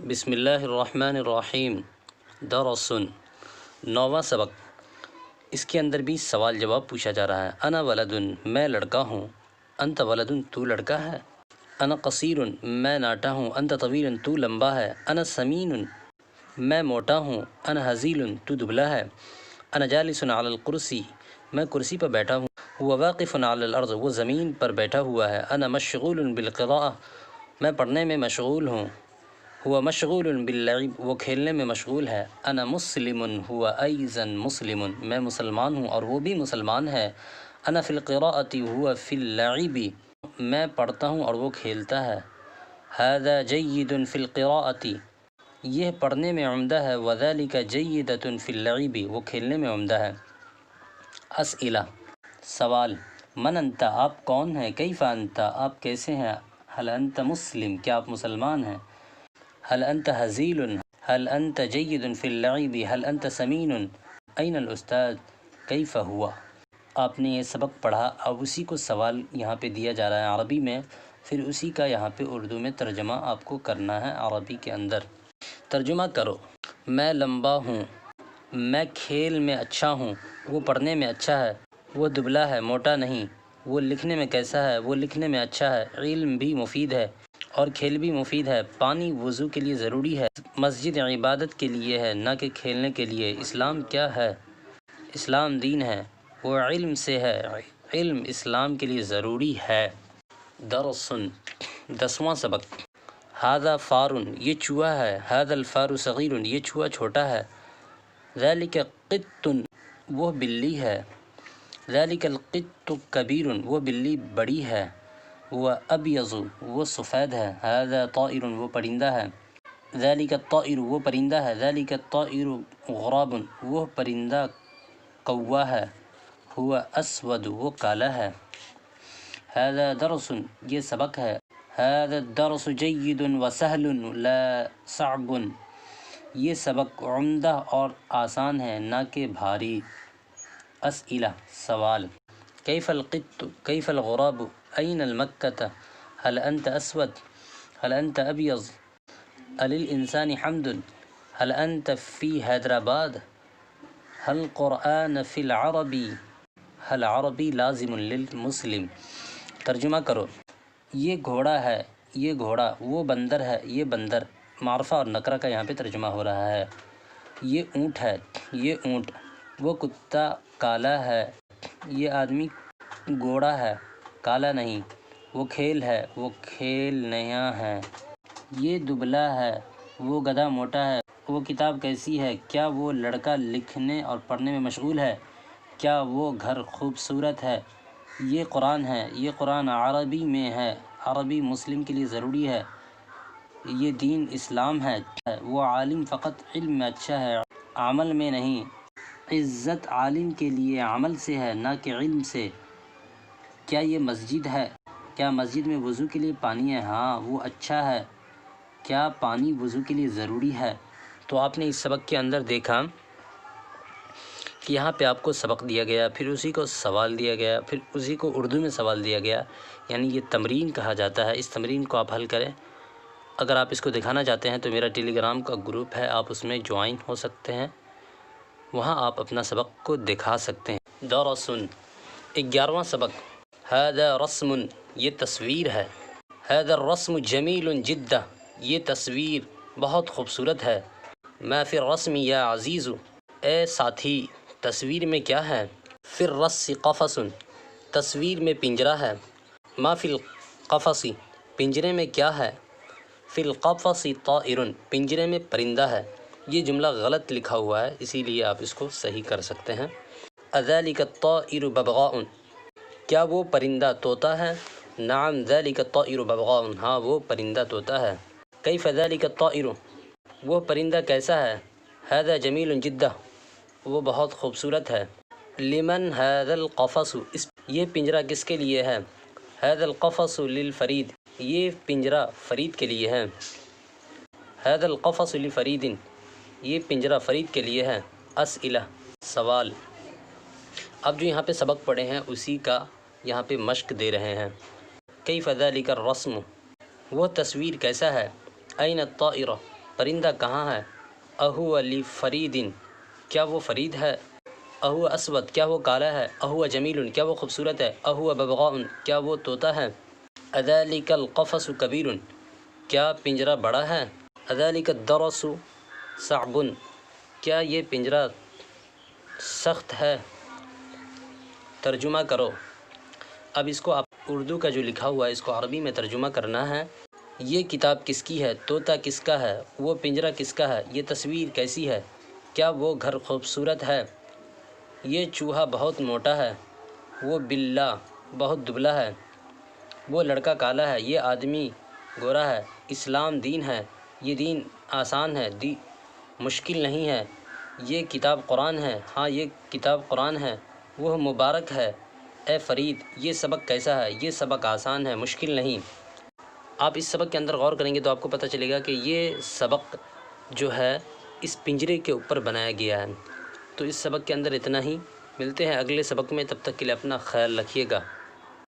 بسم اللہ الرحمن الرحیم۔ درس، نوواں سبق۔ اس کے اندر بھی سوال جواب پوچھا جا رہا ہے۔ انا ولدن، میں لڑکا ہوں۔ انت ولدن، تو لڑکا ہے۔ انا قصیر، میں ناٹا ہوں۔ انت طویل، تو لمبا ہے۔ انا سمین، میں موٹا ہوں۔ انا ہزیل، تو دبلا ہے۔ انا جالس علی الکرسی، میں کرسی پر بیٹھا ہوں۔ هو واقف علی الارض، وہ زمین پر بیٹھا ہوا ہے۔ انا مشغول بالقراءة، میں پڑھنے میں مشغول ہوں۔ هو مشغول باللعب، وہ کھیلنے میں مشغول ہے۔ انا مسلم، هو ایضا مسلم، میں مسلمان ہوں اور وہ بھی مسلمان ہے۔ انا فی القراءة، هو فی اللعب، میں پڑھتا ہوں اور وہ کھیلتا ہے۔ هذا جید فی القراءة، یہ پڑھنے میں عمدہ ہے۔ وذلك جیدۃ فی اللعب، وہ کھیلنے میں عمدہ ہے۔ اسئلہ، سوال۔ من انت، آپ کون ہیں؟ کیف انت، آپ کیسے ہیں؟ هل انت مسلم، کیا آپ مسلمان ہیں؟ هل انت هزیل، هل انت جید فی اللعب، هل انت سمین، این الاستاذ، کیف ہوا۔ آپ نے یہ سبق پڑھا، اب اسی کو سوال یہاں پہ دیا جا رہا ہے عربی میں، پھر اسی کا یہاں پہ اردو میں ترجمہ آپ کو کرنا ہے عربی کے اندر۔ ترجمہ کرو۔ میں لمبا ہوں، میں کھیل میں اچھا ہوں، وہ پڑھنے میں اچھا ہے، وہ دبلا ہے موٹا نہیں، وہ لکھنے میں کیسا ہے، وہ لکھنے میں اچھا ہے، علم بھی مفید ہے اور کھیل بھی مفید ہے، پانی وضو کے لیے ضروری ہے، مسجد عبادت کے لیے ہے نہ کہ کھیلنے کے لیے، اسلام کیا ہے، اسلام دین ہے، وہ علم سے ہے، علم اسلام کے لیے ضروری ہے۔ درس، 10واں سبق۔ ھذا فار، یہ چوہا ہے۔ ھذا الفار صغیر، یہ چوہا چھوٹا ہے۔ ذلک قط، وہ بلی ہے۔ ذلک القط کبیر، وہ بلی بڑی ہے۔ وہ ابیض، وہ سفید ہے۔ ھذا طائر، وہ پرندہ ہے۔ ذلک الطائر، وہ پرندہ ہے۔ ذلک الطائر غراب، وہ پرندہ کوّا ہے۔ هو اسود، وہ کالا ہے۔ ھذا درس، یہ سبق ہے۔ ھذا الدرس جید وسهل لا صعب، یہ سبق عمدہ اور آسان ہے نہ کہ بھاری۔ اسئلہ، سوال۔ کیف القط، کیف الغراب، این المکۃ، هل انت اسود، هل انت ابیض، للانسان حمد، هل انت فی حیدرآباد، هل قرآن فی العربی، هل عربی لازم للمسلم۔ ترجمہ کرو۔ یہ گھوڑا ہے، یہ گھوڑا، وہ بندر ہے، یہ بندر، معرفہ اور نکرہ کا یہاں پہ ترجمہ ہو رہا ہے۔ یہ اونٹ ہے، یہ اونٹ، وہ کتا کالا ہے، یہ آدمی گوڑا ہے، کالا نہیں، وہ کھیل ہے، وہ کھیل نیا ہے، یہ دبلا ہے، وہ گدھا موٹا ہے، وہ کتاب کیسی ہے، کیا وہ لڑکا لکھنے اور پڑھنے میں مشغول ہے، کیا وہ گھر خوبصورت ہے، یہ قرآن ہے، یہ قرآن عربی میں ہے، عربی مسلم کے لیے ضروری ہے، یہ دین اسلام ہے، وہ عالم فقط علم میں اچھا ہے عمل میں نہیں، عزت عالم کے لیے عمل سے ہے نہ کہ علم سے۔ کیا یہ مسجد ہے، کیا مسجد میں وضو کے لیے پانی ہے؟ ہاں، وہ اچھا ہے۔ کیا پانی وضو کے لیے ضروری ہے؟ تو آپ نے اس سبق کے اندر دیکھا کہ یہاں پہ آپ کو سبق دیا گیا، پھر اسی کو سوال دیا گیا، پھر اسی کو اردو میں سوال دیا گیا، یعنی یہ تمرین کہا جاتا ہے۔ اس تمرین کو آپ حل کریں۔ اگر آپ اس کو دکھانا چاہتے ہیں تو میرا ٹیلی گرام کا گروپ ہے، آپ اس میں جوائن ہو سکتے ہیں، وہاں آپ اپنا سبق کو دکھا سکتے ہیں۔ درس، 11واں سبق۔ ھذا رسم، یہ تصویر ہے۔ ھذا الرسم جمیل جدا، یہ تصویر بہت خوبصورت ہے۔ ما فی الرسم یا عزیز، اے ساتھی تصویر میں کیا ہے؟ فی الرس قفص، تصویر میں پنجرہ ہے۔ ما فی القفص، پنجرے میں کیا ہے؟ فی القفص طائر، پنجرے میں پرندہ ہے۔ یہ جملہ غلط لکھا ہوا ہے، اسی لیے آپ اس کو صحیح کر سکتے ہیں۔ اذلک الطائر ببغاء، کیا وہ پرندہ طوطا ہے؟ نعم ذلک الطائر ببغاء، ہاں وہ پرندہ طوطا ہے۔ کیف ذلک الطائر، وہ پرندہ کیسا ہے؟ ھذا جمیل جدا، وہ بہت خوبصورت ہے۔ لمن ھذا القفص، یہ پنجرہ کس کے لیے ہے؟ ھذا القفص للفرید، یہ پنجرہ فرید کے لیے ہے۔ ھذا القفص لفرید، یہ پنجرہ فرید کے لیے ہے۔ اسئلہ، سوال۔ اب جو یہاں پہ سبق پڑھے ہیں اسی کا یہاں پہ مشق دے رہے ہیں۔ کیف ذلک الرسم، وہ تصویر کیسا ہے؟ این الطائرہ، پرندہ کہاں ہے؟ اہو علی فریدن، کیا وہ فرید ہے؟ اہو اسود، کیا وہ کالا ہے؟ اہو جمیل، کیا وہ خوبصورت ہے؟ اہو ببغاء، کیا وہ طوطا ہے؟ اذالک القفص کبیر، کیا پنجرہ بڑا ہے؟ اذالک الدرس صعب، کیا یہ پنجرہ سخت ہے؟ ترجمہ کرو۔ اب اس کو آپ اردو کا جو لکھا ہوا ہے اس کو عربی میں ترجمہ کرنا ہے۔ یہ کتاب کس کی ہے؟ طوطا کس کا ہے؟ وہ پنجرہ کس کا ہے؟ یہ تصویر کیسی ہے؟ کیا وہ گھر خوبصورت ہے؟ یہ چوہا بہت موٹا ہے، وہ بلّا بہت دبلا ہے، وہ لڑکا کالا ہے، یہ آدمی گورا ہے۔ اسلام دین ہے، یہ دین آسان ہے، مشکل نہیں ہے۔ یہ کتاب قرآن ہے، ہاں یہ کتاب قرآن ہے، وہ مبارک ہے۔ اے فرید، یہ سبق کیسا ہے؟ یہ سبق آسان ہے، مشکل نہیں۔ آپ اس سبق کے اندر غور کریں گے تو آپ کو پتہ چلے گا کہ یہ سبق جو ہے اس پنجرے کے اوپر بنایا گیا ہے۔ تو اس سبق کے اندر اتنا ہی، ملتے ہیں اگلے سبق میں، تب تک کے لیے اپنا خیال رکھیے گا۔